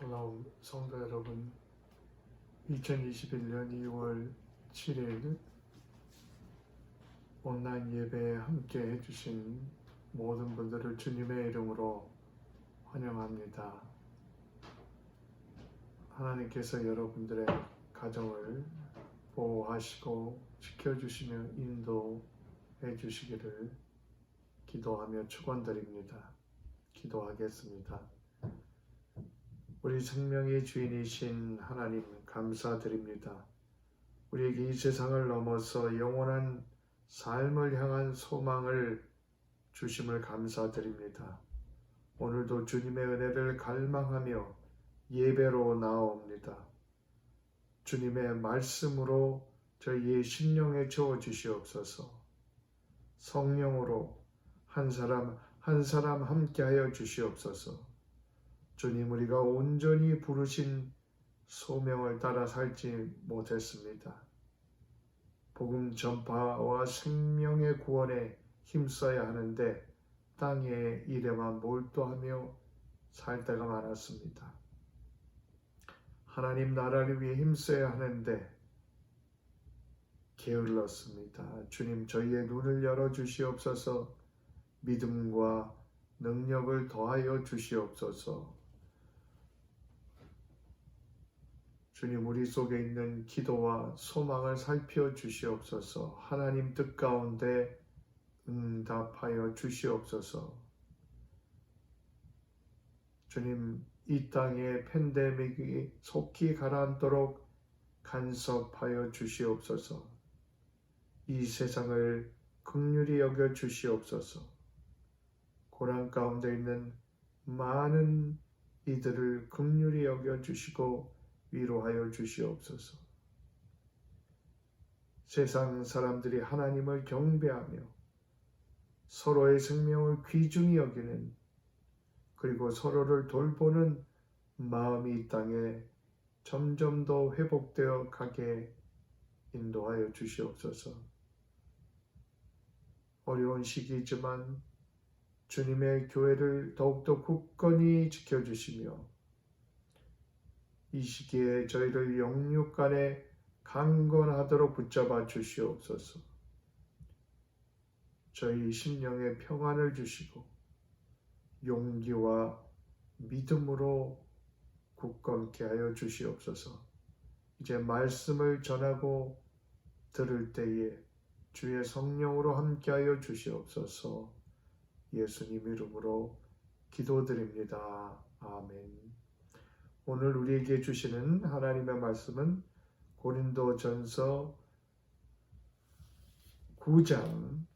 샬롬 성도 여러분, 2021년 2월 7일 온라인 예배에 함께 해주신 모든 분들을 주님의 이름으로 환영합니다. 하나님께서 여러분들의 가정을 보호하시고 지켜주시며 인도해 주시기를 기도하며 축원드립니다. 기도하겠습니다. 우리 생명의 주인이신 하나님 감사드립니다. 우리에게 이 세상을 넘어서 영원한 삶을 향한 소망을 주심을 감사드립니다. 오늘도 주님의 은혜를 갈망하며 예배로 나아옵니다. 주님의 말씀으로 저희의 심령에 채워 주시옵소서. 성령으로 한 사람 한 사람 함께하여 주시옵소서. 주님, 우리가 온전히 부르신 소명을 따라 살지 못했습니다. 복음 전파와 생명의 구원에 힘써야 하는데 땅의 일에만 몰두하며 살 때가 많았습니다. 하나님 나라를 위해 힘써야 하는데 게을렀습니다. 주님, 저희의 눈을 열어 주시옵소서. 믿음과 능력을 더하여 주시옵소서. 주님, 우리 속에 있는 기도와 소망을 살펴 주시옵소서. 하나님 뜻 가운데 응답하여 주시옵소서. 주님, 이 땅의 팬데믹이 속히 가라앉도록 간섭하여 주시옵소서. 이 세상을 긍휼히 여겨 주시옵소서. 고난 가운데 있는 많은 이들을 긍휼히 여겨 주시고 위로하여 주시옵소서. 세상 사람들이 하나님을 경배하며 서로의 생명을 귀중히 여기는, 그리고 서로를 돌보는 마음이 이 땅에 점점 더 회복되어 가게 인도하여 주시옵소서. 어려운 시기이지만 주님의 교회를 더욱더 굳건히 지켜주시며 이 시기에 저희를 영육간에 강건하도록 붙잡아 주시옵소서. 저희 심령에 평안을 주시고 용기와 믿음으로 굳건케 하여 주시옵소서. 이제 말씀을 전하고 들을 때에 주의 성령으로 함께하여 주시옵소서. 예수님 이름으로 기도드립니다. 아멘. 오늘 우리에게 주시는 하나님의 말씀은 고린도전서 9장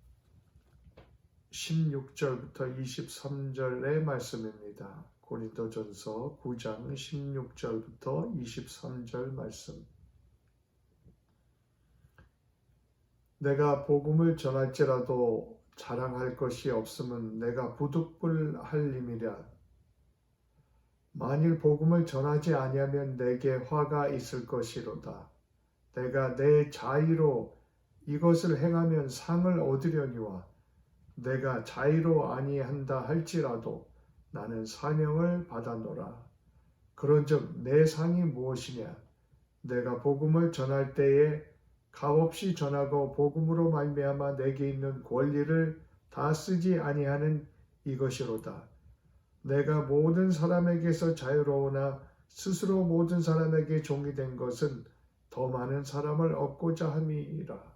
16절부터 23절의 말씀입니다. 고린도전서 9장 16절부터 23절 말씀. 내가 복음을 전할지라도 자랑할 것이 없으면 내가 부득불할 님이라. 만일 복음을 전하지 아니하면 내게 화가 있을 것이로다. 내가 내 자의로 이것을 행하면 상을 얻으려니와 내가 자의로 아니한다 할지라도 나는 사명을 받아노라. 그런즉 내 상이 무엇이냐? 내가 복음을 전할 때에 값없이 전하고 복음으로 말미암아 내게 있는 권리를 다 쓰지 아니하는 이것이로다. 내가 모든 사람에게서 자유로우나 스스로 모든 사람에게 종이 된 것은 더 많은 사람을 얻고자 함이라.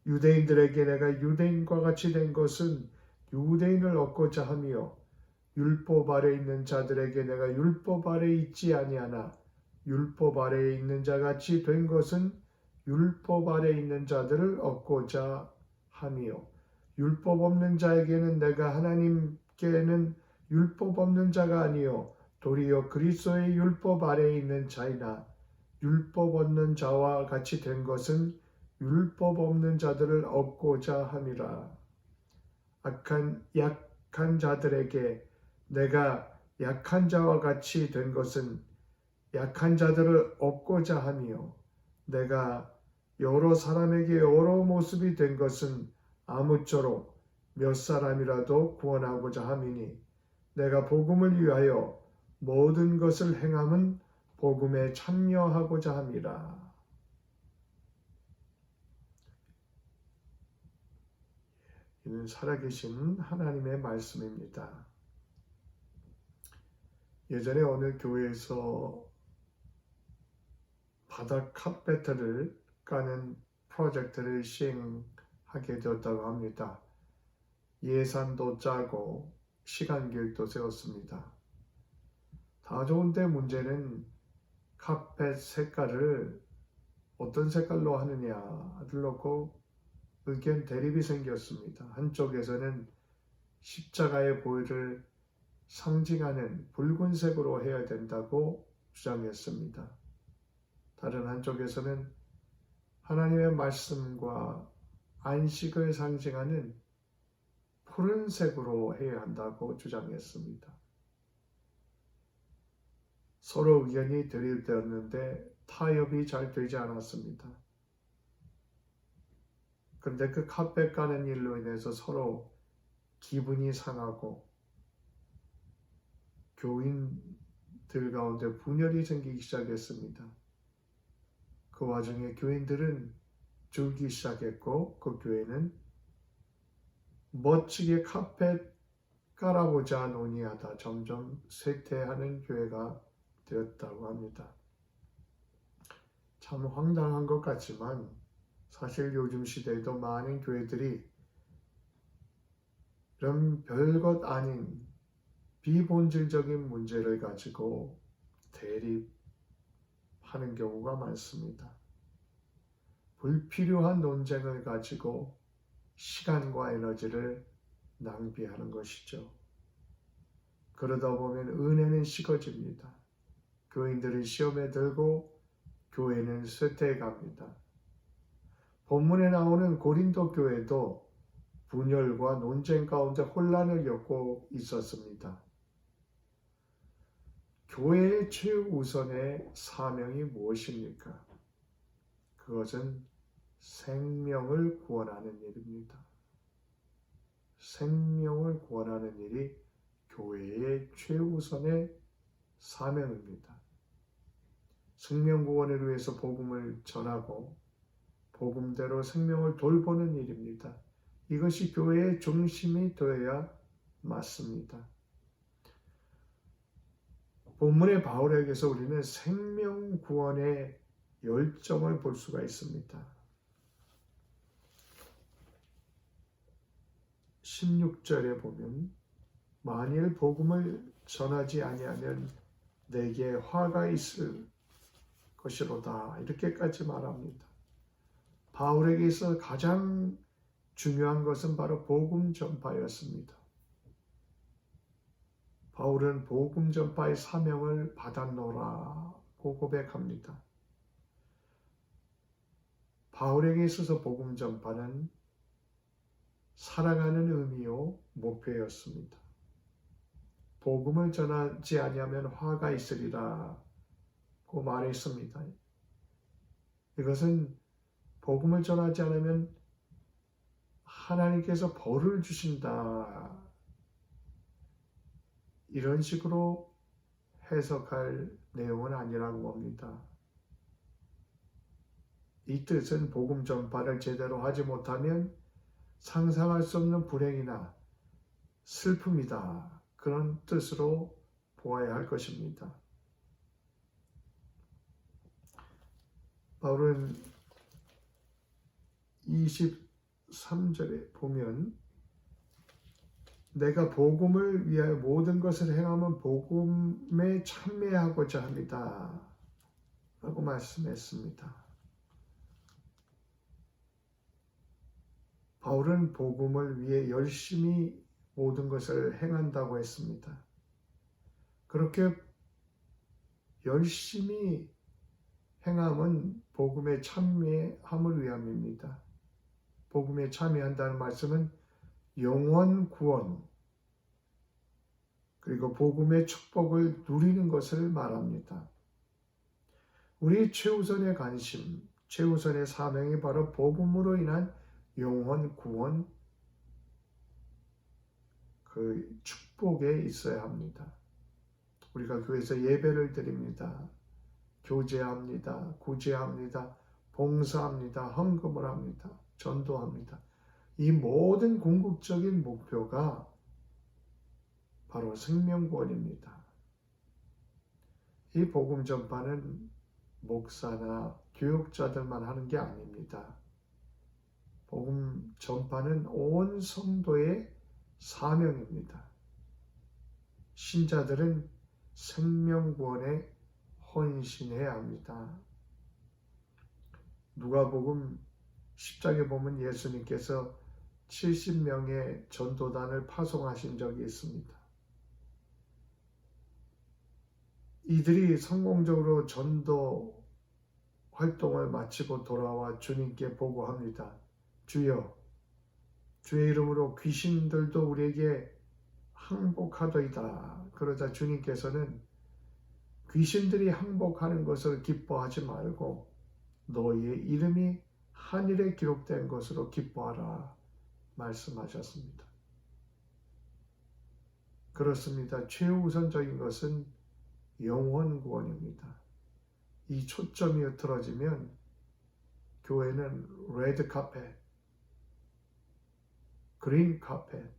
유대인들에게 내가 유대인과 같이 된 것은 유대인을 얻고자 함이요 율법 아래 있는 자들에게 내가 율법 아래 있지 아니하나 율법 아래에 있는 자같이 된 것은 율법 아래 있는 자들을 얻고자 함이요 율법 없는 자에게는 내가 하나님께는 율법 없는 자가 아니요 도리어 그리스도의 율법 아래에 있는 자이나 율법 없는 자와 같이 된 것은 율법 없는 자들을 얻고자 함이라. 약한 자들에게 내가 약한 자와 같이 된 것은 약한 자들을 얻고자 함이요 내가 여러 사람에게 여러 모습이 된 것은 아무쪼록 몇 사람이라도 구원하고자 함이니 내가 복음을 위하여 모든 것을 행함은 복음에 참여하고자 함이라. 이는 살아계신 하나님의 말씀입니다. 예전에 어느 교회에서 바닥 카페트를 까는 프로젝트를 시행하게 되었다고 합니다. 예산도 짜고 시간 계획도 세웠습니다. 다 좋은데 문제는 카펫 색깔을 어떤 색깔로 하느냐를 놓고 의견 대립이 생겼습니다. 한쪽에서는 십자가의 보혈을 상징하는 붉은색으로 해야 된다고 주장했습니다. 다른 한쪽에서는 하나님의 말씀과 안식을 상징하는 푸른색으로 해야 한다고 주장했습니다. 서로 의견이 대립되었는데 타협이 잘 되지 않았습니다. 그런데 그 카펫 까는 일로 인해서 서로 기분이 상하고 교인들 가운데 분열이 생기기 시작했습니다. 그 와중에 교인들은 줄기 시작했고 그 교회는 멋지게 카펫 깔아보자 논의하다 점점 쇠퇴하는 교회가 되었다고 합니다. 참 황당한 것 같지만 사실 요즘 시대에도 많은 교회들이 이런 별것 아닌 비본질적인 문제를 가지고 대립하는 경우가 많습니다. 불필요한 논쟁을 가지고 시간과 에너지를 낭비하는 것이죠. 그러다 보면 은혜는 식어집니다. 교인들은 시험에 들고 교회는 쇠퇴해 갑니다. 본문에 나오는 고린도 교회도 분열과 논쟁 가운데 혼란을 겪고 있었습니다. 교회의 최우선의 사명이 무엇입니까? 그것은 생명을 구원하는 일입니다. 생명을 구원하는 일이 교회의 최우선의 사명입니다. 생명 구원을 위해서 복음을 전하고 복음대로 생명을 돌보는 일입니다. 이것이 교회의 중심이 되어야 맞습니다. 본문의 바울에게서 우리는 생명 구원의 열정을 볼 수가 있습니다. 16절에 보면 만일 복음을 전하지 아니하면 내게 화가 있을 것이로다 이렇게까지 말합니다. 바울에게 있어 가장 중요한 것은 바로 복음 전파였습니다. 바울은 복음 전파의 사명을 받았노라고 고백합니다. 바울에게 있어서 복음 전파는 살아가는 의미요 목표였습니다. 복음을 전하지 아니하면 화가 있으리라고 말했습니다. 이것은 복음을 전하지 않으면 하나님께서 벌을 주신다. 이런 식으로 해석할 내용은 아니라고 봅니다. 이 뜻은 복음 전파를 제대로 하지 못하면 상상할 수 없는 불행이나 슬픔이다. 그런 뜻으로 보아야 할 것입니다. 바울은 23절에 보면 내가 복음을 위하여 모든 것을 행하면 복음에 참여하고자 합니다. 라고 말씀했습니다. 바울은 복음을 위해 열심히 모든 것을 행한다고 했습니다. 그렇게 열심히 행함은 복음에 참여함을 위함입니다. 복음에 참여한다는 말씀은 영원 구원 그리고 복음의 축복을 누리는 것을 말합니다. 우리 최우선의 관심, 최우선의 사명이 바로 복음으로 인한 영원 구원, 그 축복에 있어야 합니다. 우리가 교회에서 예배를 드립니다. 교제합니다. 구제합니다. 봉사합니다. 헌금을 합니다. 전도합니다. 이 모든 궁극적인 목표가 바로 생명구원입니다. 이 복음 전파는 목사나 교육자들만 하는 게 아닙니다. 복음 전파는 온 성도의 사명입니다. 신자들은 생명구원에 헌신해야 합니다. 누가복음 10장에 보면 예수님께서 70명의 전도단을 파송하신 적이 있습니다. 이들이 성공적으로 전도 활동을 마치고 돌아와 주님께 보고합니다. 주여, 주의 이름으로 귀신들도 우리에게 항복하더이다. 그러자 주님께서는 귀신들이 항복하는 것을 기뻐하지 말고 너희의 이름이 하늘에 기록된 것으로 기뻐하라 말씀하셨습니다. 그렇습니다. 최우선적인 것은 영혼 구원입니다. 이 초점이 흐트러지면 교회는 레드 카펫, 그린 카펫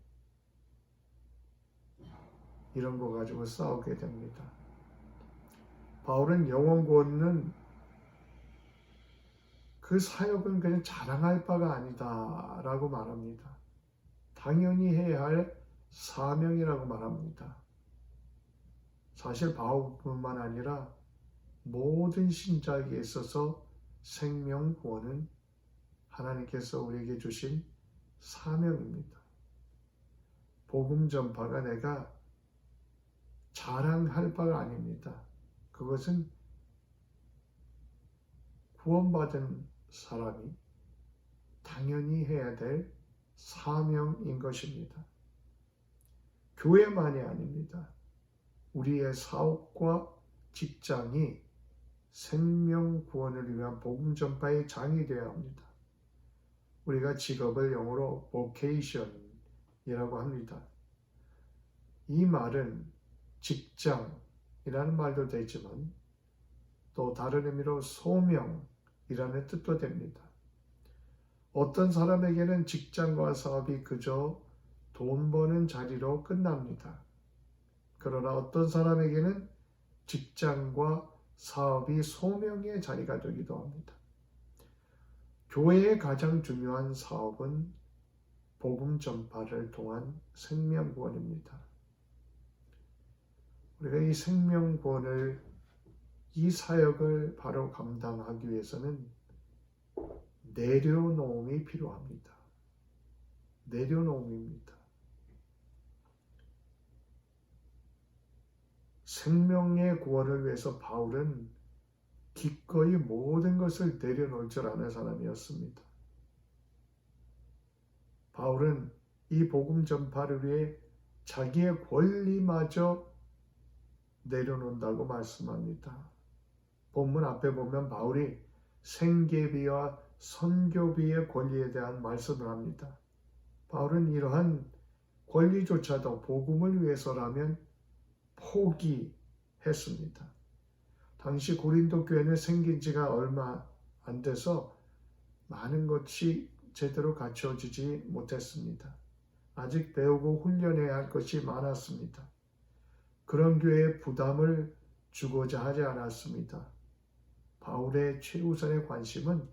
이런 거 가지고 싸우게 됩니다. 바울은 영혼 구원은 그 사역은 그냥 자랑할 바가 아니다 라고 말합니다. 당연히 해야 할 사명이라고 말합니다. 사실 바울뿐만 아니라 모든 신자에게 있어서 생명 구원은 하나님께서 우리에게 주신 사명입니다. 복음 전파가 내가 자랑할 바가 아닙니다. 그것은 구원받은 사람이 당연히 해야 될 사명인 것입니다. 교회만이 아닙니다. 우리의 사업과 직장이 생명 구원을 위한 복음 전파의 장이 되어야 합니다. 우리가 직업을 영어로 vocation이라고 합니다. 이 말은 직장이라는 말도 되지만 또 다른 의미로 소명이라는 뜻도 됩니다. 어떤 사람에게는 직장과 사업이 그저 돈 버는 자리로 끝납니다. 그러나 어떤 사람에게는 직장과 사업이 소명의 자리가 되기도 합니다. 교회의 가장 중요한 사업은 복음 전파를 통한 생명구원입니다. 우리가 이 생명구원을, 이 사역을 바로 감당하기 위해서는 내려놓음이 필요합니다. 내려놓음입니다. 생명의 구원을 위해서 바울은 기꺼이 모든 것을 내려놓을 줄 아는 사람이었습니다. 바울은 이 복음 전파를 위해 자기의 권리마저 내려놓는다고 말씀합니다. 본문 앞에 보면 바울이 생계비와 선교비의 권리에 대한 말씀을 합니다. 바울은 이러한 권리조차도 복음을 위해서라면 포기했습니다. 당시 고린도 교회는 생긴 지가 얼마 안 돼서 많은 것이 제대로 갖춰지지 못했습니다. 아직 배우고 훈련해야 할 것이 많았습니다. 그런 교회에 부담을 주고자 하지 않았습니다. 바울의 최우선의 관심은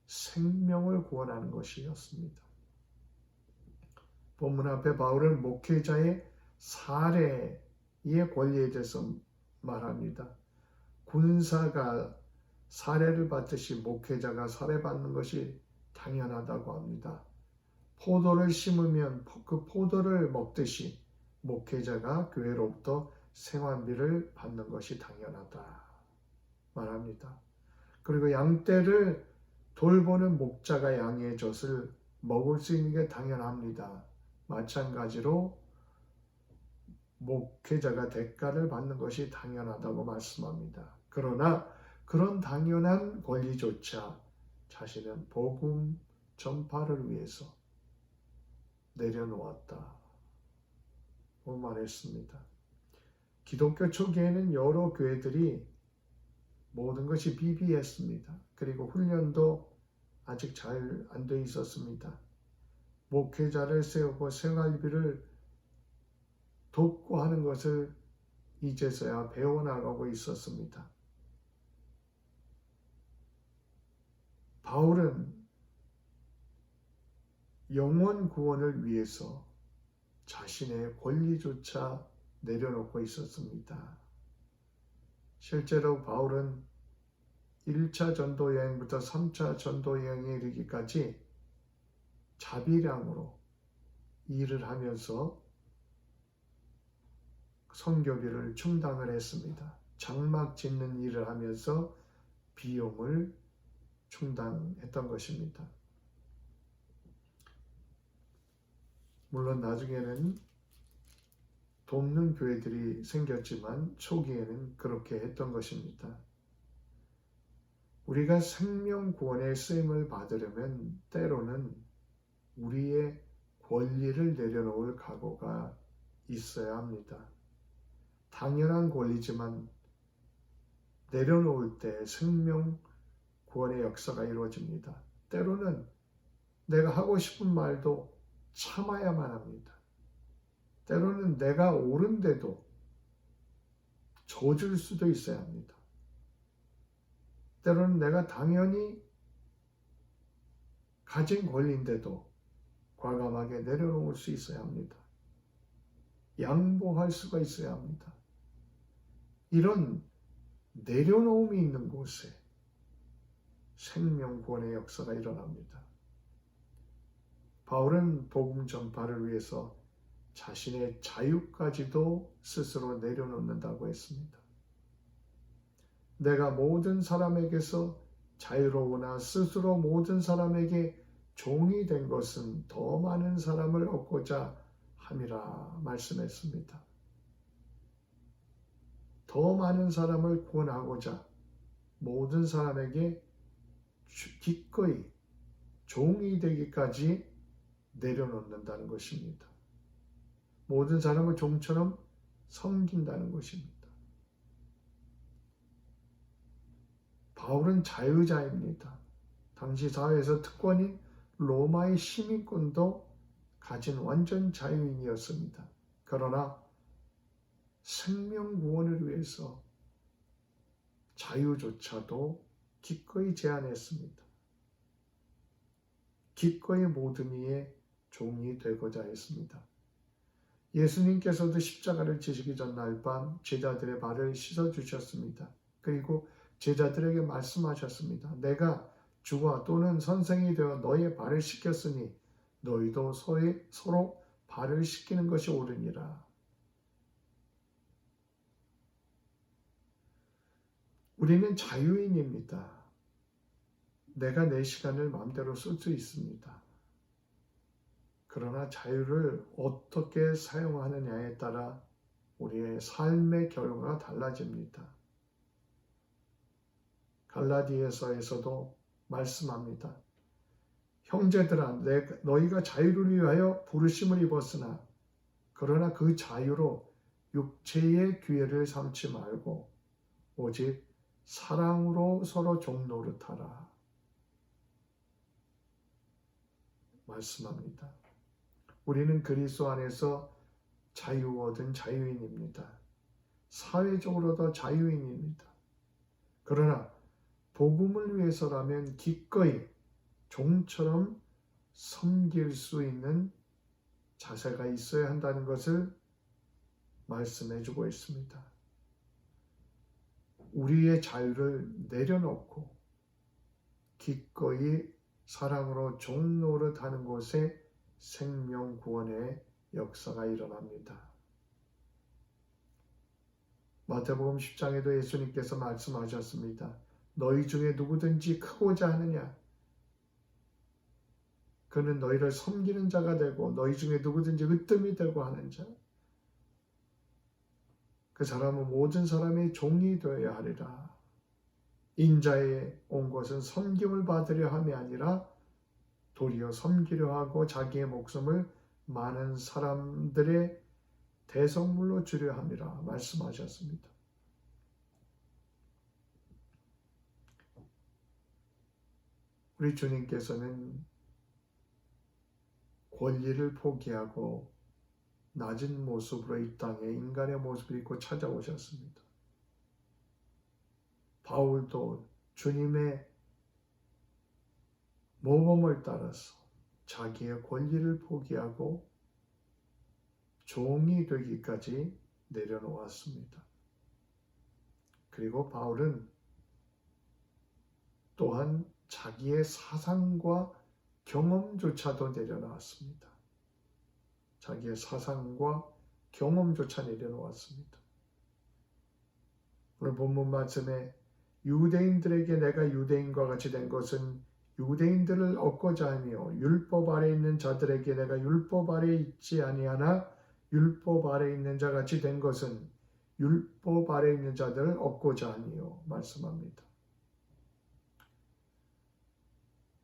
생명을 구원하는 것이었습니다. 본문 앞에 바울은 목회자의 사례의 권리에 대해서 말합니다. 군사가 사례를 받듯이 목회자가 사례받는 것이 당연하다고 합니다. 포도를 심으면 그 포도를 먹듯이 목회자가 교회로부터 생활비를 받는 것이 당연하다 말합니다. 그리고 양떼를 돌보는 목자가 양의 젖을 먹을 수 있는 게 당연합니다. 마찬가지로 목회자가 대가를 받는 것이 당연하다고 말씀합니다. 그러나 그런 당연한 권리조차 자신은 복음 전파를 위해서 내려놓았다 고 말했습니다. 기독교 초기에는 여러 교회들이 모든 것이 비비했습니다. 그리고 훈련도 아직 잘 안 돼 있었습니다. 목회자를 세우고 생활비를 돕고 하는 것을 이제서야 배워나가고 있었습니다. 바울은 영혼 구원을 위해서 자신의 권리조차 내려놓고 있었습니다. 실제로 바울은 1차 전도 여행부터 3차 전도 여행에 이르기까지 자비량으로 일을 하면서 선교비를 충당을 했습니다. 장막 짓는 일을 하면서 비용을 충당했던 것입니다. 물론 나중에는 돕는 교회들이 생겼지만 초기에는 그렇게 했던 것입니다. 우리가 생명 구원의 쓰임을 받으려면 때로는 우리의 권리를 내려놓을 각오가 있어야 합니다. 당연한 권리지만 내려놓을 때 생명 구원의 역사가 이루어집니다. 때로는 내가 하고 싶은 말도 참아야만 합니다. 때로는 내가 옳은데도 져줄 수도 있어야 합니다. 때로는 내가 당연히 가진 권리인데도 과감하게 내려놓을 수 있어야 합니다. 양보할 수가 있어야 합니다. 이런 내려놓음이 있는 곳에 생명 구원의 역사가 일어납니다. 바울은 복음 전파를 위해서 자신의 자유까지도 스스로 내려놓는다고 했습니다. 내가 모든 사람에게서 자유로우나 스스로 모든 사람에게 종이 된 것은 더 많은 사람을 얻고자 함이라 말씀했습니다. 더 많은 사람을 구원하고자 모든 사람에게 기꺼이 종이 되기까지 내려놓는다는 것입니다. 모든 사람을 종처럼 섬긴다는 것입니다. 바울은 자유자입니다. 당시 사회에서 특권인 로마의 시민권도 가진 완전 자유인이었습니다. 그러나 생명 구원을 위해서 자유조차도 기꺼이 제한했습니다. 기꺼이 모든 이의 종이 되고자 했습니다. 예수님께서도 십자가를 지시기 전날 밤 제자들의 발을 씻어주셨습니다. 그리고 제자들에게 말씀하셨습니다. 내가 주와 또는 선생이 되어 너의 발을 씻겼으니 너희도 서로 발을 씻기는 것이 옳으니라. 우리는 자유인입니다. 내가 내 시간을 마음대로 쓸 수 있습니다. 그러나 자유를 어떻게 사용하느냐에 따라 우리의 삶의 결과가 달라집니다. 갈라디아서에서도 말씀합니다. 형제들아, 너희가 자유를 위하여 부르심을 입었으나 그러나 그 자유로 육체의 기회를 삼지 말고 오직 사랑으로 서로 종노릇하라 말씀합니다. 우리는 그리스도 안에서 자유 얻은 자유인입니다. 사회적으로도 자유인입니다. 그러나 복음을 위해서라면 기꺼이 종처럼 섬길 수 있는 자세가 있어야 한다는 것을 말씀해 주고 있습니다. 우리의 자유를 내려놓고 기꺼이 사랑으로 종노릇하는 곳에 생명 구원의 역사가 일어납니다. 마태복음 10장에도 예수님께서 말씀하셨습니다. 너희 중에 누구든지 크고자 하느냐? 그는 너희를 섬기는 자가 되고 너희 중에 누구든지 으뜸이 되고 하는 자. 그 사람은 모든 사람의 종이 되어야 하리라. 인자에 온 것은 섬김을 받으려 함이 아니라 도리어 섬기려 하고 자기의 목숨을 많은 사람들의 대성물로 주려 함이라 말씀하셨습니다. 우리 주님께서는 권리를 포기하고 낮은 모습으로 이 땅에 인간의 모습을 입고 찾아오셨습니다. 바울도 주님의 모범을 따라서 자기의 권리를 포기하고 종이 되기까지 내려놓았습니다. 그리고 바울은 또한 자기의 사상과 경험조차도 내려놓았습니다. 자기의 사상과 경험조차 내려놓았습니다. 오늘 본문 말씀에 유대인들에게 내가 유대인과 같이 된 것은 유대인들을 얻고자 하며 율법 아래 있는 자들에게 내가 율법 아래 있지 아니하나 율법 아래 있는 자 같이 된 것은 율법 아래 있는 자들을 얻고자 하니요 말씀합니다.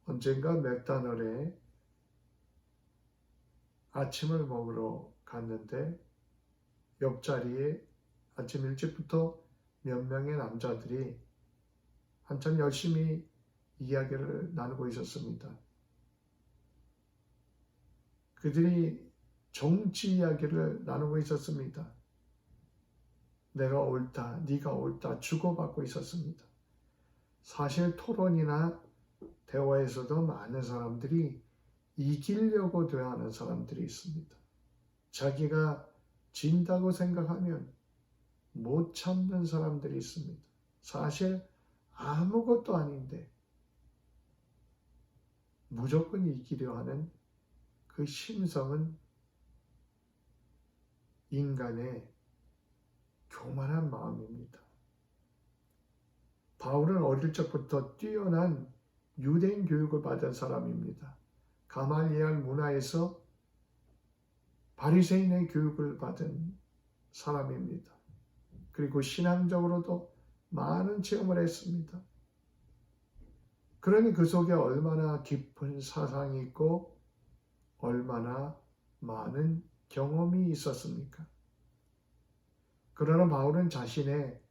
언젠가 맥다널에 아침을 먹으러 갔는데 옆자리에 아침 일찍부터 몇 명의 남자들이 한참 열심히 이야기를 나누고 있었습니다. 그들이 정치 이야기를 나누고 있었습니다. 내가 옳다, 네가 옳다 주고받고 있었습니다. 사실 토론이나 대화에서도 많은 사람들이 이기려고 대화하는 사람들이 있습니다. 자기가 진다고 생각하면 못 참는 사람들이 있습니다. 사실 아무것도 아닌데 무조건 이기려 하는 그 심성은 인간의 교만한 마음입니다. 바울은 어릴 적부터 뛰어난 유대인 교육을 받은 사람입니다. 가말리엘 문화에서 바리새인의 교육을 받은 사람입니다. 그리고 신앙적으로도 많은 체험을 했습니다. 그러니 그 속에 얼마나 깊은 사상이 있고 얼마나 많은 경험이 있었습니까? 그러나 바울은 자신의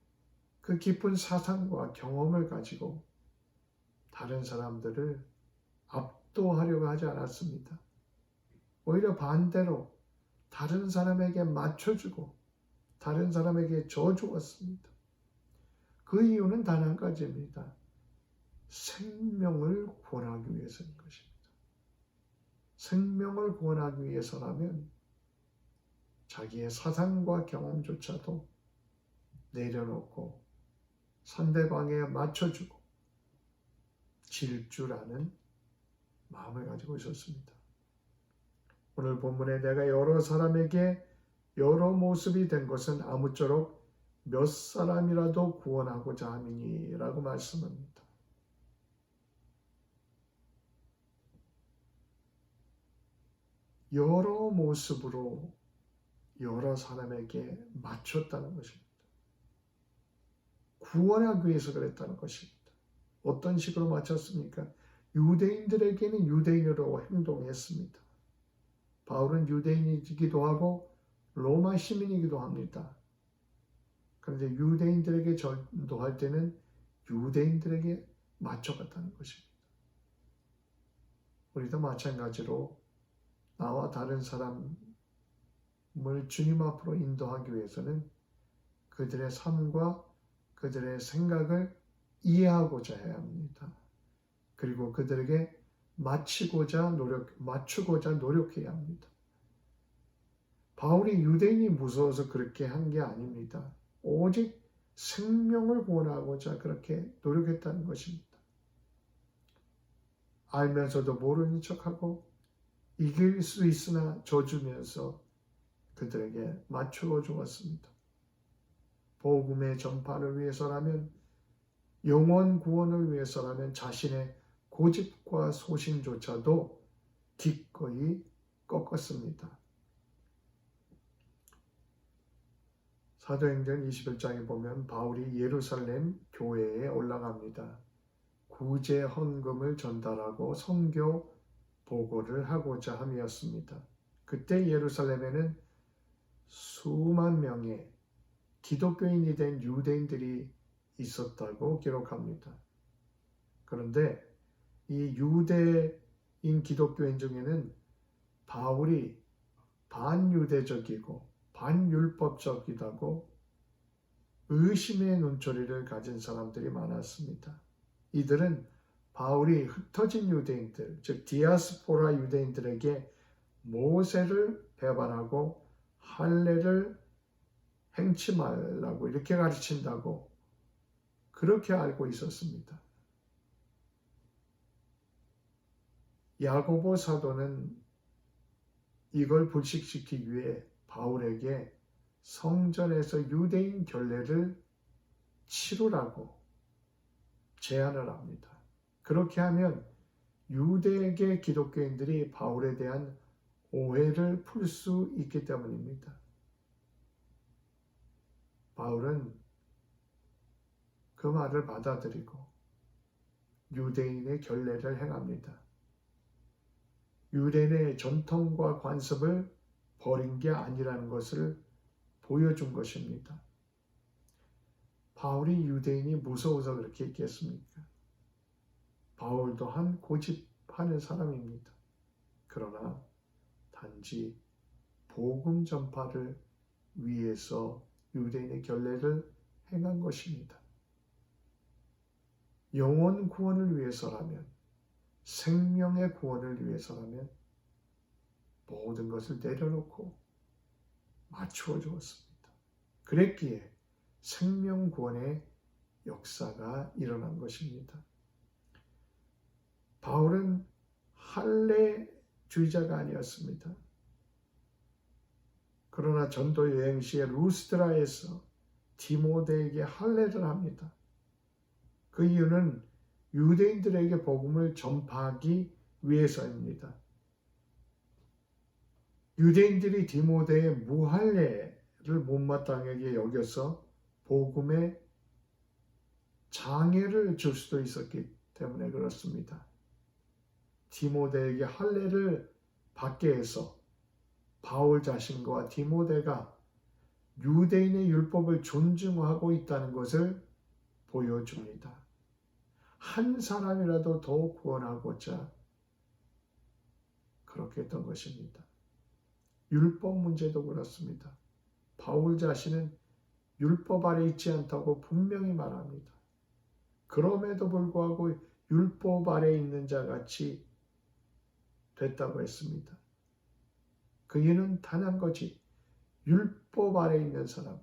그 깊은 사상과 경험을 가지고 다른 사람들을 압도하려고 하지 않았습니다. 오히려 반대로 다른 사람에게 맞춰주고 다른 사람에게 져주었습니다. 그 이유는 단 한 가지입니다. 생명을 구원하기 위해서인 것입니다. 생명을 구원하기 위해서라면 자기의 사상과 경험조차도 내려놓고 상대방에 맞춰주고 질 줄 아는 마음을 가지고 있었습니다. 오늘 본문에 내가 여러 사람에게 여러 모습이 된 것은 아무쪼록 몇 사람이라도 구원하고자 함이니라고 말씀합니다. 여러 모습으로 여러 사람에게 맞췄다는 것입니다. 구원하기 위해서 그랬다는 것입니다. 어떤 식으로 맞췄습니까? 유대인들에게는 유대인으로 행동했습니다. 바울은 유대인이기도 하고 로마 시민이기도 합니다. 그런데 유대인들에게 전도할 때는 유대인들에게 맞춰갔다는 것입니다. 우리도 마찬가지로 나와 다른 사람을 주님 앞으로 인도하기 위해서는 그들의 삶과 그들의 생각을 이해하고자 해야 합니다. 그리고 그들에게 맞추고자 노력해야 합니다. 바울이 유대인이 무서워서 그렇게 한 게 아닙니다. 오직 생명을 구원하고자 그렇게 노력했다는 것입니다. 알면서도 모르는 척하고 이길 수 있으나 져주면서 그들에게 맞추어 주었습니다. 복음의 전파를 위해서라면, 영원 구원을 위해서라면 자신의 고집과 소신조차도 기꺼이 꺾었습니다. 사도행전 21장에 보면 바울이 예루살렘 교회에 올라갑니다. 구제 헌금을 전달하고 선교 보고를 하고자 함이었습니다. 그때 예루살렘에는 수만 명의 기독교인이 된 유대인들이 있었다고 기록합니다. 그런데 이 유대인 기독교인 중에는 바울이 반유대적이고 반율법적이라고 의심의 눈초리를 가진 사람들이 많았습니다. 이들은 바울이 흩어진 유대인들, 즉 디아스포라 유대인들에게 모세를 배반하고 할례를 행치 말라고 이렇게 가르친다고 그렇게 알고 있었습니다. 야고보 사도는 이걸 불식시키기 위해 바울에게 성전에서 유대인 결례를 치르라고 제안을 합니다. 그렇게 하면 유대계 기독교인들이 바울에 대한 오해를 풀 수 있기 때문입니다. 바울은 그 말을 받아들이고 유대인의 결례를 행합니다. 유대인의 전통과 관습을 버린 게 아니라는 것을 보여준 것입니다. 바울이 유대인이 무서워서 그렇게 했겠습니까? 바울 또한 고집하는 사람입니다. 그러나 단지 복음 전파를 위해서 유대인의 결례를 행한 것입니다. 영혼 구원을 위해서라면, 생명의 구원을 위해서라면 모든 것을 내려놓고 맞추어 주었습니다. 그랬기에 생명 구원의 역사가 일어난 것입니다. 바울은 할례주의자가 아니었습니다. 그러나 전도 여행 시에 루스드라에서 디모데에게 할례를 합니다. 그 이유는 유대인들에게 복음을 전파하기 위해서입니다. 유대인들이 디모데의 무할례를 못마땅하게 여겨서 복음에 장애를 줄 수도 있었기 때문에 그렇습니다. 디모데에게 할례를 받게 해서 바울 자신과 디모데가 유대인의 율법을 존중하고 있다는 것을 보여줍니다. 한 사람이라도 더 구원하고자 그렇게 했던 것입니다. 율법 문제도 그렇습니다. 바울 자신은 율법 아래 있지 않다고 분명히 말합니다. 그럼에도 불구하고 율법 아래 있는 자 같이 됐다고 했습니다. 그 이유는 단 한 가지, 율법 아래 있는 사람,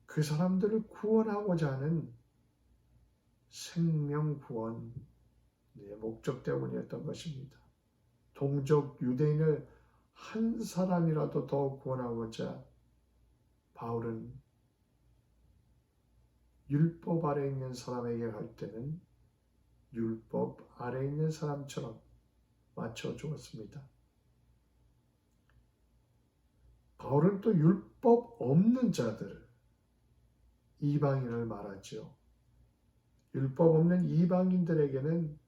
그 사람들을 구원하고자 하는 생명 구원의 목적 때문이었던 것입니다. 동족 유대인을 한 사람이라도 더 구원하고자 바울은 율법 아래 있는 사람에게 갈 때는 율법 아래 있는 사람처럼 맞춰 주었습니다. 바울은 또 율법 없는 자들, 이방인을 말하죠. 율법 없는 이방인들에게는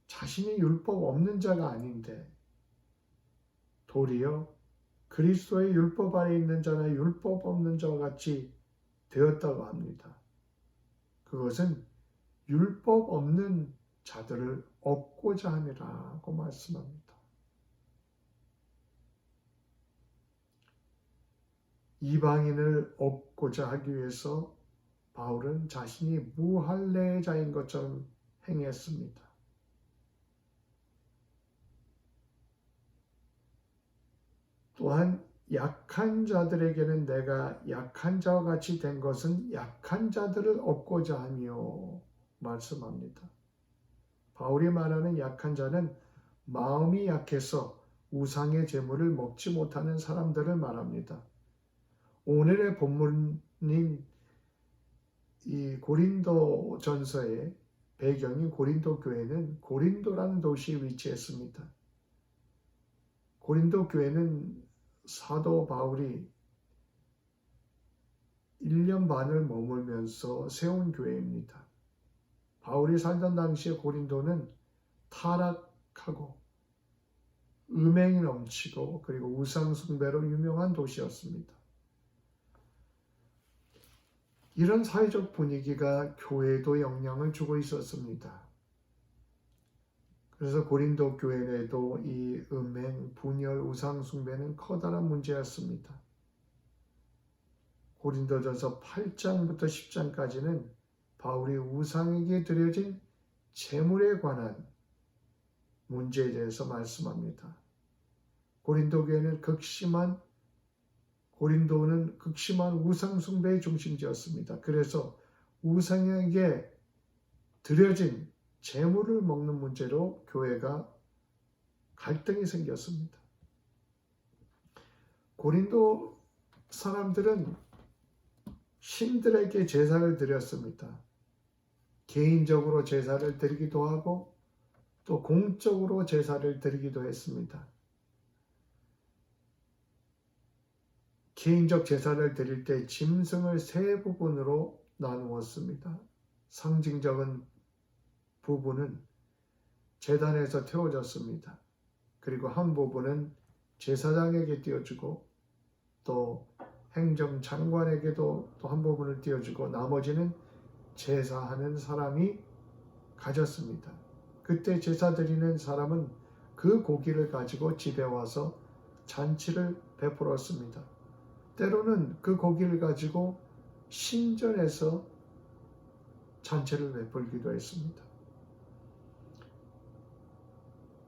자신이 율법 없는 자가 아닌데 도리어 그리스도의 율법 아래 있는 자나 율법 없는 자와 같이 되었다고 합니다. 그것은 율법 없는 자들을 얻고자 함이라고 말씀합니다. 이방인을 얻고자 하기 위해서 바울은 자신이 무할례자인 것처럼 행했습니다. 또한 약한 자들에게는 내가 약한 자와 같이 된 것은 약한 자들을 얻고자 하며 말씀합니다. 바울이 말하는 약한 자는 마음이 약해서 우상의 제물을 먹지 못하는 사람들을 말합니다. 오늘의 본문인 이 고린도 전서의 배경인 고린도 교회는 고린도라는 도시에 위치했습니다. 고린도 교회는 사도 바울이 1년 반을 머물면서 세운 교회입니다. 바울이 살던 당시에 고린도는 타락하고 음행이 넘치고 그리고 우상 숭배로 유명한 도시였습니다. 이런 사회적 분위기가 교회에도 영향을 주고 있었습니다. 그래서 고린도 교회 내에도 이 음행, 분열, 우상 숭배는 커다란 문제였습니다. 고린도전서 8장부터 10장까지는 바울이 우상에게 드려진 제물에 관한 문제에 대해서 말씀합니다. 고린도는 극심한 우상 숭배의 중심지였습니다. 그래서 우상에게 드려진 제물을 먹는 문제로 교회가 갈등이 생겼습니다. 고린도 사람들은 신들에게 제사를 드렸습니다. 개인적으로 제사를 드리기도 하고 또 공적으로 제사를 드리기도 했습니다. 개인적 제사를 드릴 때 짐승을 세 부분으로 나누었습니다. 상징적인 부분은 제단에서 태워졌습니다. 그리고 한 부분은 제사장에게 띄워주고 또 행정장관에게도 또 한 부분을 띄워주고 나머지는 제사하는 사람이 가졌습니다. 그때 제사 드리는 사람은 그 고기를 가지고 집에 와서 잔치를 베풀었습니다. 때로는 그 고기를 가지고 신전에서 잔치를 베풀기도 했습니다.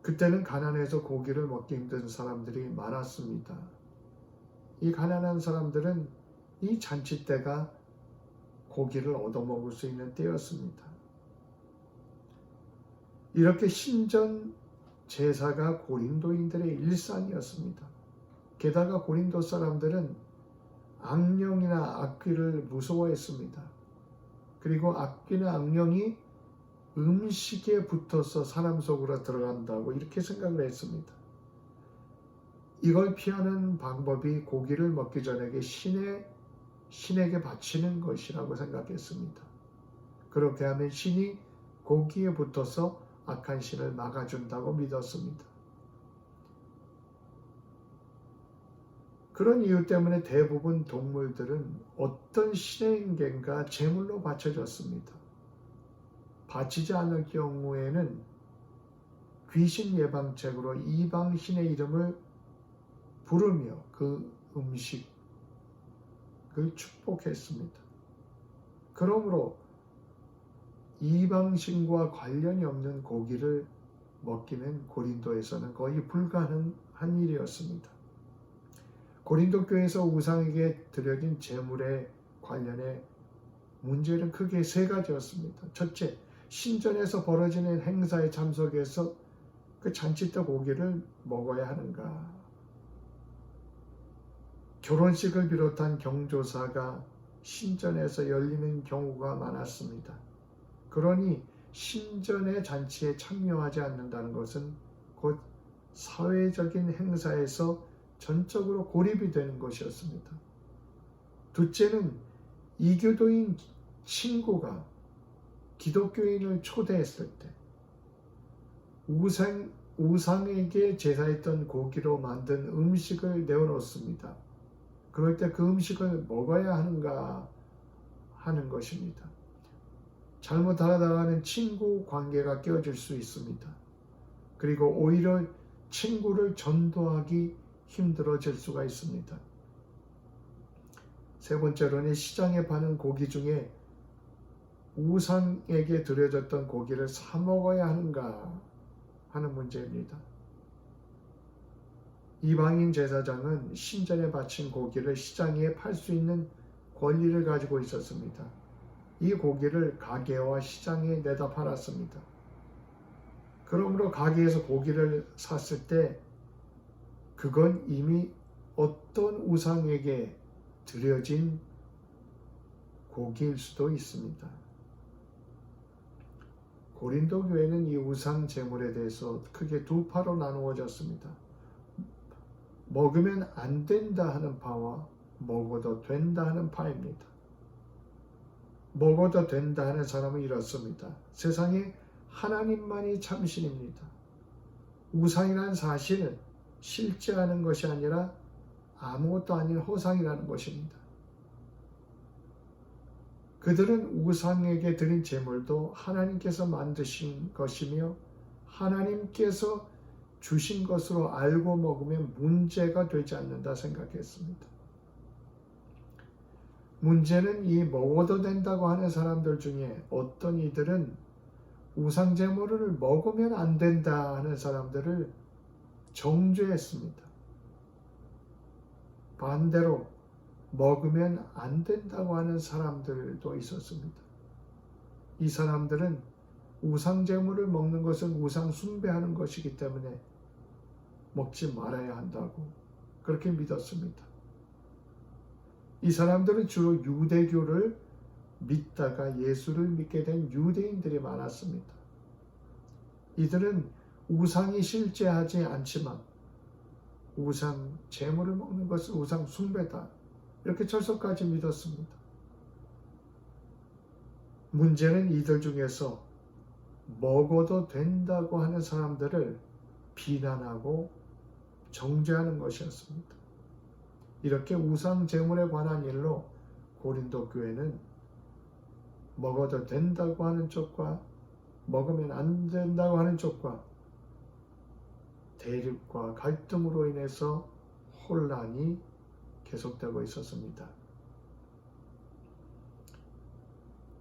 그때는 가난해서 고기를 먹기 힘든 사람들이 많았습니다. 이 가난한 사람들은 이 잔치 때가 고기를 얻어먹을 수 있는 때였습니다. 이렇게 신전 제사가 고린도인들의 일상이었습니다. 게다가 고린도 사람들은 악령이나 악귀를 무서워했습니다. 그리고 악귀나 악령이 음식에 붙어서 사람 속으로 들어간다고 이렇게 생각을 했습니다. 이걸 피하는 방법이 고기를 먹기 전에 신에게 바치는 것이라고 생각했습니다. 그렇게 하면 신이 고기에 붙어서 악한 신을 막아준다고 믿었습니다. 그런 이유 때문에 대부분 동물들은 어떤 신에게인가 제물로 바쳐졌습니다. 바치지 않을 경우에는 귀신 예방책으로 이방 신의 이름을 부르며 그 음식을 축복했습니다. 그러므로 이방신과 관련이 없는 고기를 먹기는 고린도에서는 거의 불가능한 일이었습니다. 고린도 교회에서 우상에게 드려진 제물에 관련해 문제는 크게 세 가지였습니다. 첫째, 신전에서 벌어지는 행사에 참석해서 그 잔치 때 고기를 먹어야 하는가? 결혼식을 비롯한 경조사가 신전에서 열리는 경우가 많았습니다. 그러니 신전의 잔치에 참여하지 않는다는 것은 곧 사회적인 행사에서 전적으로 고립이 되는 것이었습니다. 둘째는 이교도인 친구가 기독교인을 초대했을 때 우상에게 제사했던 고기로 만든 음식을 내어놓습니다. 그럴 때 그 음식을 먹어야 하는가 하는 것입니다. 잘못하다가는 친구 관계가 깨어질 수 있습니다. 그리고 오히려 친구를 전도하기 힘들어질 수가 있습니다. 세 번째로는 시장에 파는 고기 중에 우상에게 드려졌던 고기를 사 먹어야 하는가 하는 문제입니다. 이방인 제사장은 신전에 바친 고기를 시장에 팔 수 있는 권리를 가지고 있었습니다. 이 고기를 가게와 시장에 내다 팔았습니다. 그러므로 가게에서 고기를 샀을 때 그건 이미 어떤 우상에게 드려진 고기일 수도 있습니다. 고린도 교회는 이 우상 제물에 대해서 크게 두 파로 나누어졌습니다. 먹으면 안 된다 하는 파와 먹어도 된다 하는 파입니다. 먹어도 된다 하는 사람은 이렇습니다. 세상에 하나님만이 참신입니다. 우상이란 사실은 실제하는 것이 아니라 아무것도 아닌 허상이라는 것입니다. 그들은 우상에게 드린 제물도 하나님께서 만드신 것이며 하나님께서 주신 것으로 알고 먹으면 문제가 되지 않는다 생각했습니다. 문제는 이 먹어도 된다고 하는 사람들 중에 어떤 이들은 우상 제물을 먹으면 안 된다 하는 사람들을 정죄했습니다. 반대로 먹으면 안 된다고 하는 사람들도 있었습니다. 이 사람들은 우상 제물을 먹는 것은 우상 숭배하는 것이기 때문에 먹지 말아야 한다고 그렇게 믿었습니다. 이 사람들은 주로 유대교를 믿다가 예수를 믿게 된 유대인들이 많았습니다. 이들은 우상이 실제하지 않지만 우상 제물을 먹는 것은 우상 숭배다, 이렇게 철석까지 믿었습니다. 문제는 이들 중에서 먹어도 된다고 하는 사람들을 비난하고 정죄하는 것이었습니다. 이렇게 우상 제물에 관한 일로 고린도 교회는 먹어도 된다고 하는 쪽과 먹으면 안 된다고 하는 쪽과 대립과 갈등으로 인해서 혼란이 계속되고 있었습니다.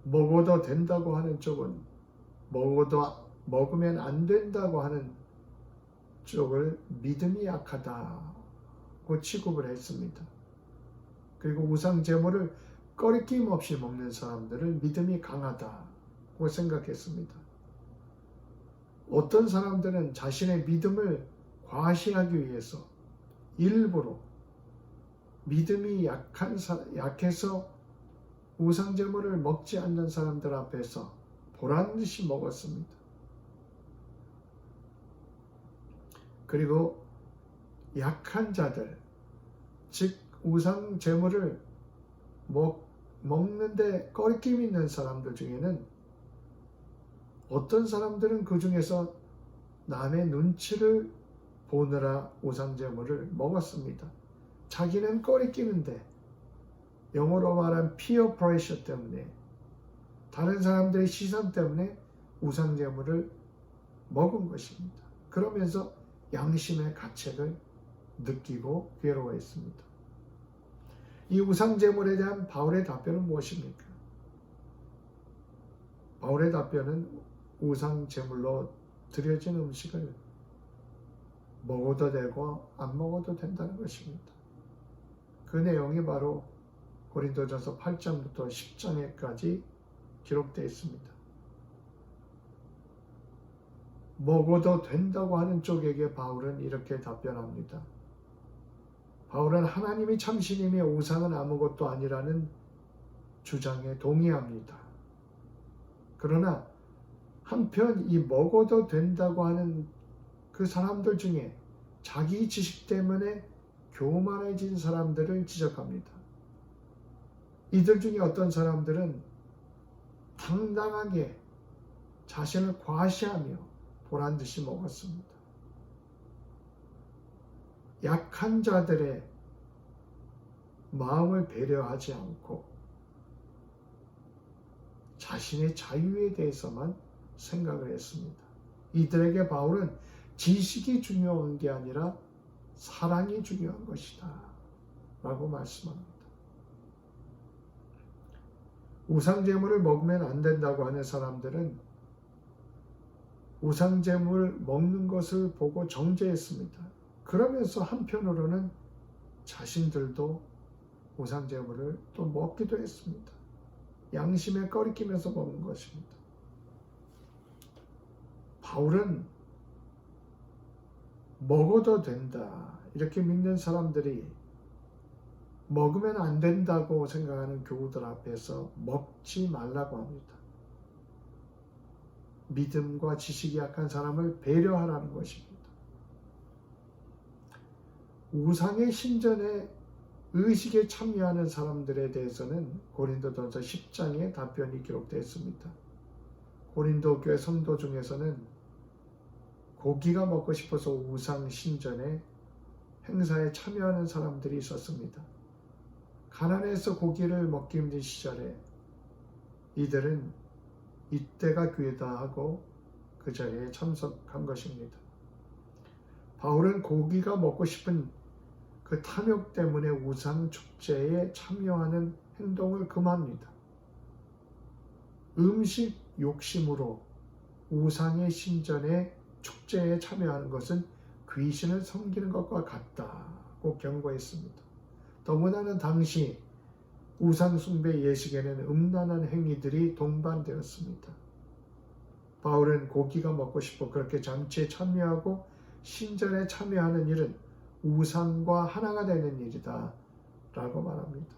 먹어도 된다고 하는 쪽은 먹으면 안 된다고 하는 쪽을 믿음이 약하다고 취급을 했습니다. 그리고 우상 제물을 꺼리낌 없이 먹는 사람들을 믿음이 강하다고 생각했습니다. 어떤 사람들은 자신의 믿음을 과시하기 위해서 일부러 믿음이 약해서 우상 제물을 먹지 않는 사람들 앞에서 보란듯이 먹었습니다. 그리고 약한 자들, 즉 우상 제물을 먹는데 꺼리낌 있는 사람들 중에는 어떤 사람들은 그 중에서 남의 눈치를 보느라 우상 제물을 먹었습니다. 자기는 꺼리끼는데, 영어로 말하면 peer pressure 때문에, 다른 사람들의 시선 때문에 우상 제물을 먹은 것입니다. 그러면서 양심의 가책을 느끼고 괴로워했습니다. 이 우상 제물에 대한 바울의 답변은 무엇입니까? 바울의 답변은 우상 제물로 드려진 음식을 먹어도 되고 안 먹어도 된다는 것입니다. 그 내용이 바로 고린도전서 8장부터 10장에까지 기록되어 있습니다. 먹어도 된다고 하는 쪽에게 바울은 이렇게 답변합니다. 바울은 하나님이 참신이며 우상은 아무것도 아니라는 주장에 동의합니다. 그러나 한편 이 먹어도 된다고 하는 그 사람들 중에 자기 지식 때문에 교만해진 사람들을 지적합니다. 이들 중에 어떤 사람들은 당당하게 자신을 과시하며 보란듯이 먹었습니다. 약한 자들의 마음을 배려하지 않고 자신의 자유에 대해서만 생각을 했습니다. 이들에게 바울은 지식이 중요한 게 아니라 사랑이 중요한 것이다 라고 말씀합니다. 우상제물을 먹으면 안 된다고 하는 사람들은 우상제물 먹는 것을 보고 정죄했습니다. 그러면서 한편으로는 자신들도 우상제물을 또 먹기도 했습니다. 양심에 꺼리끼면서 먹는 것입니다. 바울은 먹어도 된다 이렇게 믿는 사람들이 먹으면 안 된다고 생각하는 교우들 앞에서 먹지 말라고 합니다. 믿음과 지식이 약한 사람을 배려하라는 것입니다. 우상의 신전에 의식에 참여하는 사람들에 대해서는 고린도전서 10장에 답변이 기록되어 있습니다. 고린도 교회 성도 중에서는 고기가 먹고 싶어서 우상 신전에 행사에 참여하는 사람들이 있었습니다. 가난해서 고기를 먹기 힘든 시절에 이들은 이때가 기회다 하고 그 자리에 참석한 것입니다. 바울은 고기가 먹고 싶은 그 탐욕 때문에 우상 축제에 참여하는 행동을 금합니다. 음식 욕심으로 우상의 신전에 축제에 참여하는 것은 귀신을 섬기는 것과 같다고 경고했습니다. 더구나는 당시 우상 숭배 예식에는 음란한 행위들이 동반되었습니다. 바울은 고기가 먹고 싶어 그렇게 잔치에 참여하고 신전에 참여하는 일은 우상과 하나가 되는 일이다 라고 말합니다.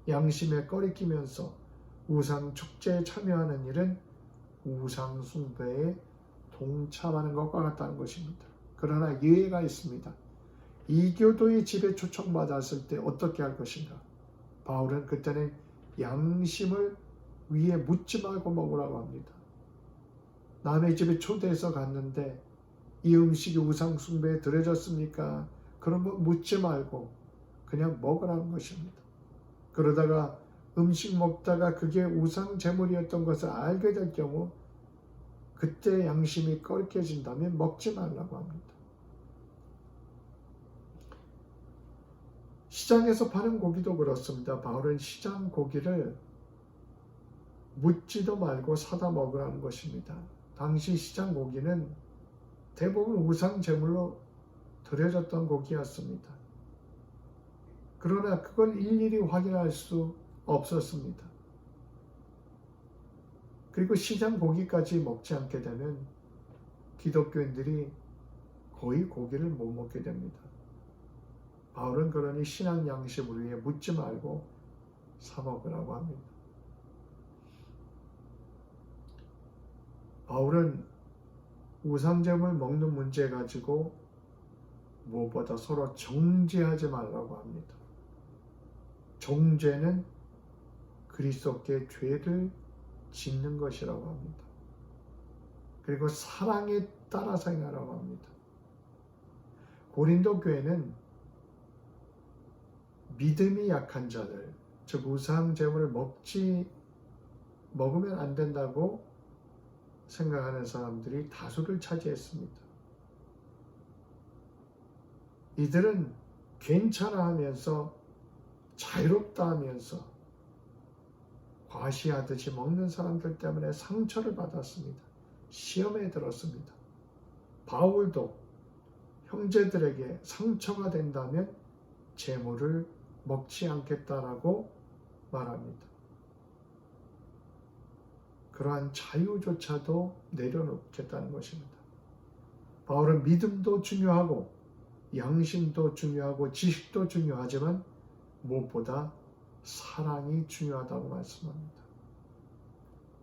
양심에 꺼리끼면서 우상 축제에 참여하는 일은 우상 숭배에 동참하는 것과 같다는 것입니다. 그러나 예외가 있습니다. 이교도의 집에 초청받았을 때 어떻게 할 것인가? 바울은 그때는 양심을 위에 묻지 말고 먹으라고 합니다. 남의 집에 초대해서 갔는데 이 음식이 우상 숭배에 드려졌습니까? 그런 거 묻지 말고 그냥 먹으라는 것입니다. 그러다가 음식 먹다가 그게 우상 제물이었던 것을 알게 될 경우 그때 양심이 꺼리껴진다면 먹지 말라고 합니다. 시장에서 파는 고기도 그렇습니다. 바울은 시장 고기를 묻지도 말고 사다 먹으라는 것입니다. 당시 시장 고기는 대부분 우상 제물로 드려졌던 고기였습니다. 그러나 그걸 일일이 확인할 수 없었습니다. 그리고 시장 고기까지 먹지 않게 되면 기독교인들이 거의 고기를 못 먹게 됩니다. 바울은 그러니 신앙 양심을 위해 묻지 말고 사 먹으라고 합니다. 바울은 우상제물 먹는 문제 가지고 무엇보다 서로 정죄하지 말라고 합니다. 정죄는 그리스도께 죄를 짓는 것이라고 합니다. 그리고 사랑에 따라서 행하라고 합니다. 고린도 교회는 믿음이 약한 자들, 즉 우상 제물을 먹으면 안 된다고 생각하는 사람들이 다수를 차지했습니다. 이들은 괜찮아 하면서 자유롭다 하면서 과시하듯이 먹는 사람들 때문에 상처를 받았습니다. 시험에 들었습니다. 바울도 형제들에게 상처가 된다면 제물을 먹지 않겠다라고 말합니다. 그러한 자유조차도 내려놓겠다는 것입니다. 바울은 믿음도 중요하고 양심도 중요하고 지식도 중요하지만 무엇보다 사랑이 중요하다고 말씀합니다.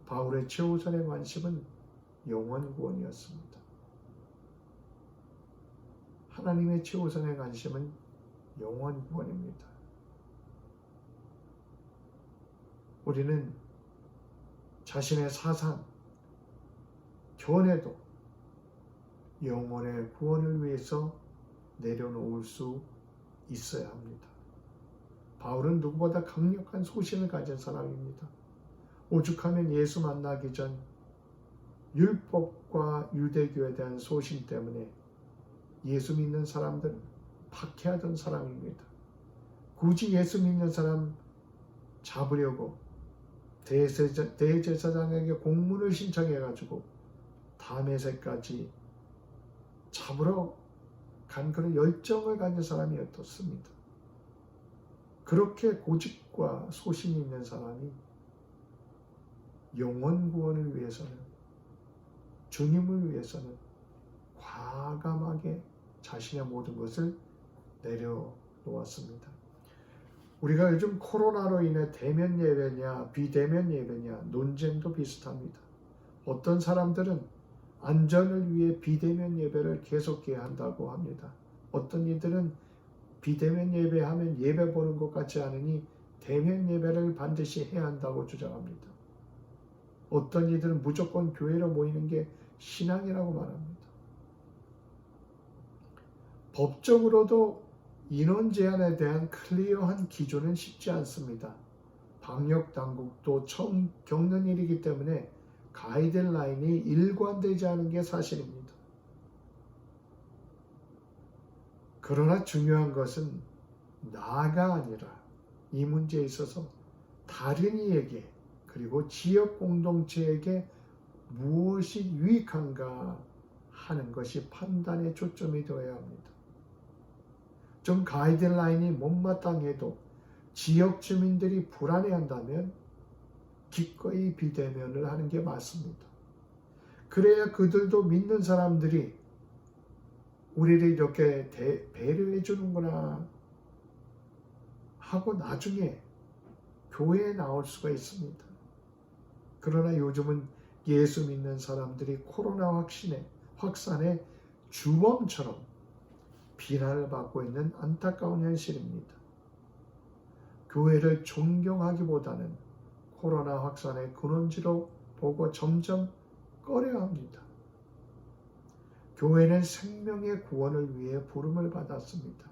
바울의 최우선의 관심은 영혼 구원이었습니다. 하나님의 최우선의 관심은 영혼 구원입니다. 우리는 자신의 사상, 견해도 영혼의 구원을 위해서 내려놓을 수 있어야 합니다. 바울은 누구보다 강력한 소신을 가진 사람입니다. 오죽하면 예수 만나기 전 율법과 유대교에 대한 소신 때문에 예수 믿는 사람들을 박해하던 사람입니다. 굳이 예수 믿는 사람 잡으려고 대제사장에게 공문을 신청해가지고 다메섹까지 잡으러 간 그런 열정을 가진 사람이었습니다. 그렇게 고집과 소신이 있는 사람이 영혼 구원을 위해서는, 주님을 위해서는 과감하게 자신의 모든 것을 내려놓았습니다. 우리가 요즘 코로나로 인해 대면 예배냐 비대면 예배냐 논쟁도 비슷합니다. 어떤 사람들은 안전을 위해 비대면 예배를 계속해야 한다고 합니다. 어떤 이들은 비대면 예배하면 예배 보는 것 같지 않으니 대면 예배를 반드시 해야 한다고 주장합니다. 어떤 이들은 무조건 교회로 모이는 게 신앙이라고 말합니다. 법적으로도 인원 제한에 대한 클리어한 기준은 쉽지 않습니다. 방역 당국도 처음 겪는 일이기 때문에 가이드라인이 일관되지 않은 게 사실입니다. 그러나 중요한 것은 나가 아니라 이 문제에 있어서 다른 이에게 그리고 지역 공동체에게 무엇이 유익한가 하는 것이 판단의 초점이 되어야 합니다. 좀 가이드라인이 못마땅해도 지역 주민들이 불안해한다면 기꺼이 비대면을 하는 게 맞습니다. 그래야 그들도 믿는 사람들이 우리를 이렇게 배려해 주는구나 하고 나중에 교회에 나올 수가 있습니다. 그러나 요즘은 예수 믿는 사람들이 코로나 확산의 주범처럼 비난을 받고 있는 안타까운 현실입니다. 교회를 존경하기보다는 코로나 확산의 근원지로 보고 점점 꺼려합니다. 교회는 생명의 구원을 위해 부름을 받았습니다.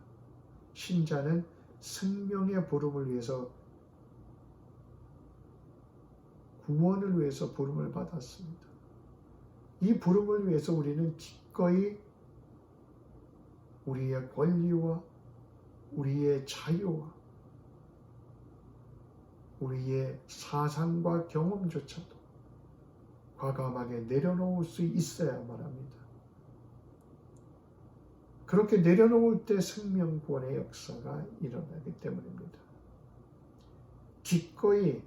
신자는 생명의 부름을 위해서 구원을 위해서 부름을 받았습니다. 이 부름을 위해서 우리는 기꺼이 우리의 권리와 우리의 자유와 우리의 사상과 경험조차도 과감하게 내려놓을 수 있어야만 합니다. 그렇게 내려놓을 때 생명 구원의 역사가 일어나기 때문입니다. 기꺼이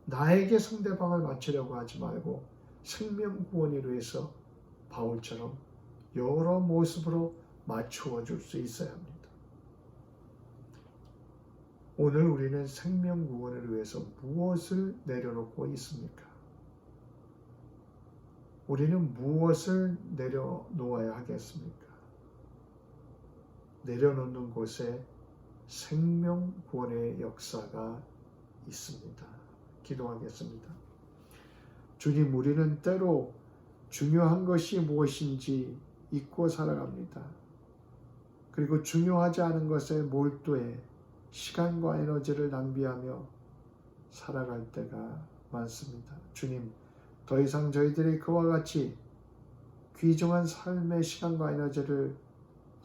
나에게 상대방을 맞추려고 하지 말고 생명 구원을 위해서 바울처럼 여러 모습으로 맞추어 줄 수 있어야 합니다. 오늘 우리는 생명 구원을 위해서 무엇을 내려놓고 있습니까? 우리는 무엇을 내려놓아야 하겠습니까? 내려놓는 곳에 생명 구원의 역사가 있습니다. 기도하겠습니다. 주님, 우리는 때로 중요한 것이 무엇인지 잊고 살아갑니다. 그리고 중요하지 않은 것에 몰두해 시간과 에너지를 낭비하며 살아갈 때가 많습니다. 주님, 더 이상 저희들이 그와 같이 귀중한 삶의 시간과 에너지를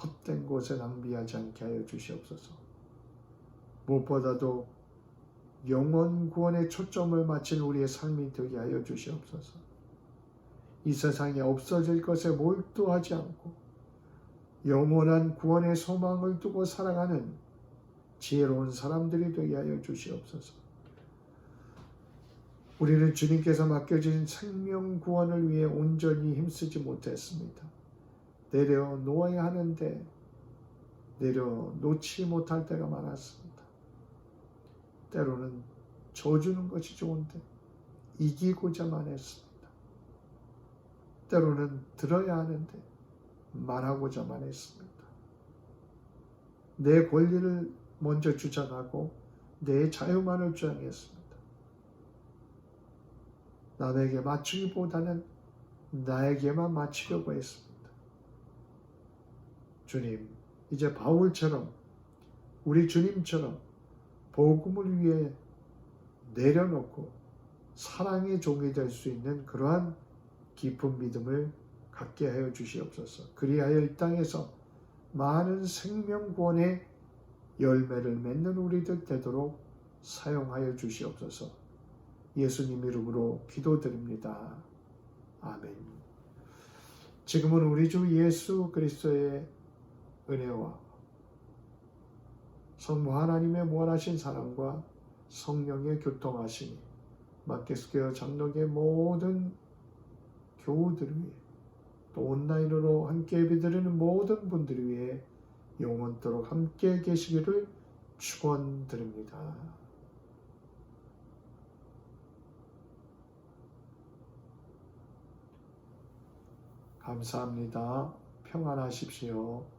헛된 곳에 낭비하지 않게 하여 주시옵소서. 무엇보다도 영원 구원에 초점을 맞춘 우리의 삶이 되게 하여 주시옵소서. 이 세상에 없어질 것에 몰두하지 않고 영원한 구원의 소망을 두고 살아가는 지혜로운 사람들이 되게 하여 주시옵소서. 우리는 주님께서 맡겨주신 생명 구원을 위해 온전히 힘쓰지 못했습니다. 내려놓아야 하는데 내려놓지 못할 때가 많았습니다. 때로는 져주는 것이 좋은데 이기고자만 했습니다. 때로는 들어야 하는데 말하고자만 했습니다. 내 권리를 먼저 주장하고 내 자유만을 주장했습니다. 남에게 맞추기보다는 나에게만 맞추려고 했습니다. 주님, 이제 바울처럼 우리 주님처럼 복음을 위해 내려놓고 사랑의 종이 될 수 있는 그러한 깊은 믿음을 갖게 하여 주시옵소서. 그리하여 이 땅에서 많은 생명 구원의 열매를 맺는 우리들 되도록 사용하여 주시옵소서. 예수님 이름으로 기도드립니다. 아멘. 지금은 우리 주 예수 그리스도의 은혜와 성부 하나님의 무한하신 사랑과 성령의 교통하심이 마켓스퀘어 장로교의 모든 교우들 위해 또 온라인으로 함께 예배드리는 모든 분들 위해 영원토록 함께 계시기를 축원드립니다. 감사합니다. 평안하십시오.